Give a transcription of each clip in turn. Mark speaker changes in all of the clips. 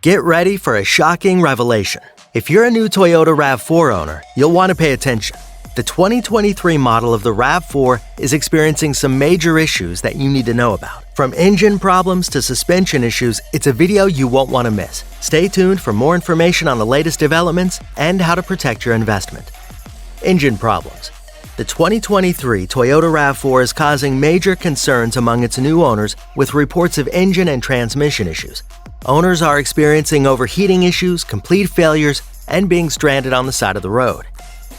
Speaker 1: Get ready for a shocking revelation. If you're a new Toyota RAV4 owner, you'll want to pay attention. The 2023 model of the RAV4 is experiencing some major issues that you need to know about. From engine problems to suspension issues, it's a video you won't want to miss. Stay tuned for more information on the latest developments and how to protect your investment. Engine problems. The 2023 Toyota RAV4 is causing major concerns among its new owners with reports of engine and transmission issues. Owners are experiencing overheating issues, complete failures, and being stranded on the side of the road.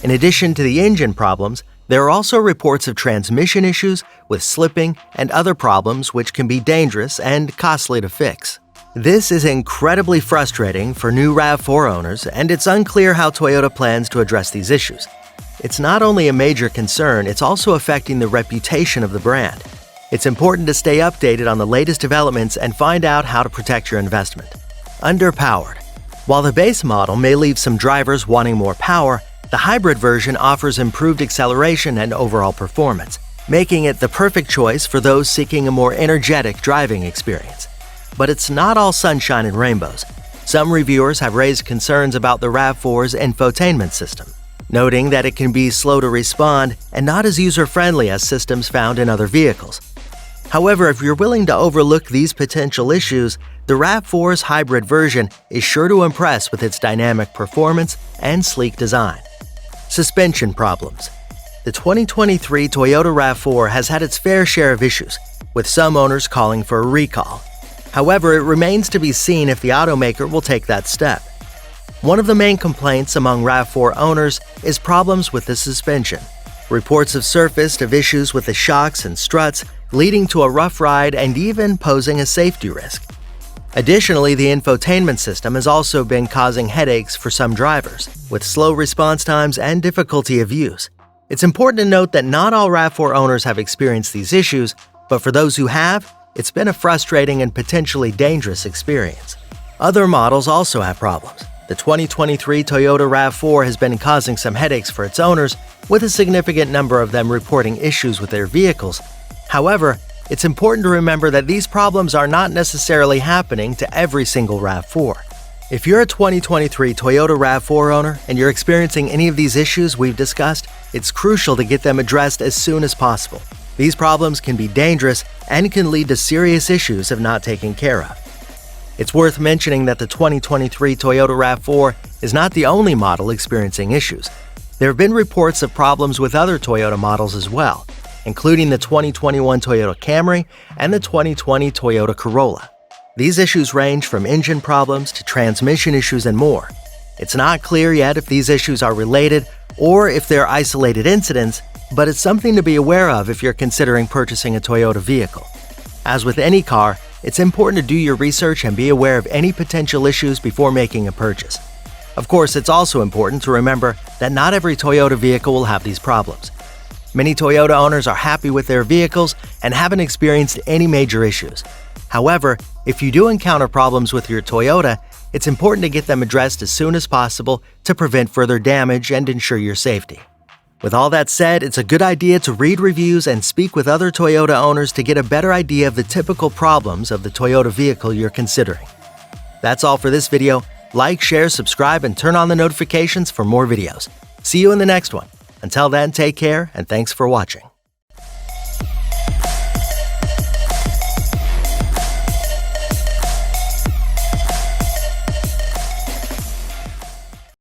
Speaker 1: In addition to the engine problems, there are also reports of transmission issues with slipping and other problems which can be dangerous and costly to fix. This is incredibly frustrating for new RAV4 owners, and it's unclear how Toyota plans to address these issues. It's not only a major concern, it's also affecting the reputation of the brand. It's important to stay updated on the latest developments and find out how to protect your investment. Underpowered. While the base model may leave some drivers wanting more power, the hybrid version offers improved acceleration and overall performance, making it the perfect choice for those seeking a more energetic driving experience. But it's not all sunshine and rainbows. Some reviewers have raised concerns about the RAV4's infotainment system, noting that it can be slow to respond and not as user-friendly as systems found in other vehicles. However, if you're willing to overlook these potential issues, the RAV4's hybrid version is sure to impress with its dynamic performance and sleek design. Suspension problems. The 2023 Toyota RAV4 has had its fair share of issues, with some owners calling for a recall. However, it remains to be seen if the automaker will take that step. One of the main complaints among RAV4 owners is problems with the suspension. Reports have surfaced of issues with the shocks and struts, leading to a rough ride and even posing a safety risk. Additionally, the infotainment system has also been causing headaches for some drivers, with slow response times and difficulty of use. It's important to note that not all RAV4 owners have experienced these issues, but for those who have, it's been a frustrating and potentially dangerous experience. Other models also have problems. The 2023 Toyota RAV4 has been causing some headaches for its owners, with a significant number of them reporting issues with their vehicles. However, it's important to remember that these problems are not necessarily happening to every single RAV4. If you're a 2023 Toyota RAV4 owner and you're experiencing any of these issues we've discussed, it's crucial to get them addressed as soon as possible. These problems can be dangerous and can lead to serious issues if not taken care of. It's worth mentioning that the 2023 Toyota RAV4 is not the only model experiencing issues. There have been reports of problems with other Toyota models as well, including the 2021 Toyota Camry and the 2020 Toyota Corolla. These issues range from engine problems to transmission issues and more. It's not clear yet if these issues are related or if they're isolated incidents, but it's something to be aware of if you're considering purchasing a Toyota vehicle. As with any car, it's important to do your research and be aware of any potential issues before making a purchase. Of course, it's also important to remember that not every Toyota vehicle will have these problems. Many Toyota owners are happy with their vehicles and haven't experienced any major issues. However, if you do encounter problems with your Toyota, it's important to get them addressed as soon as possible to prevent further damage and ensure your safety. With all that said, it's a good idea to read reviews and speak with other Toyota owners to get a better idea of the typical problems of the Toyota vehicle you're considering. That's all for this video. Like, share, subscribe, and turn on the notifications for more videos. See you in the next one. Until then, take care and thanks for watching.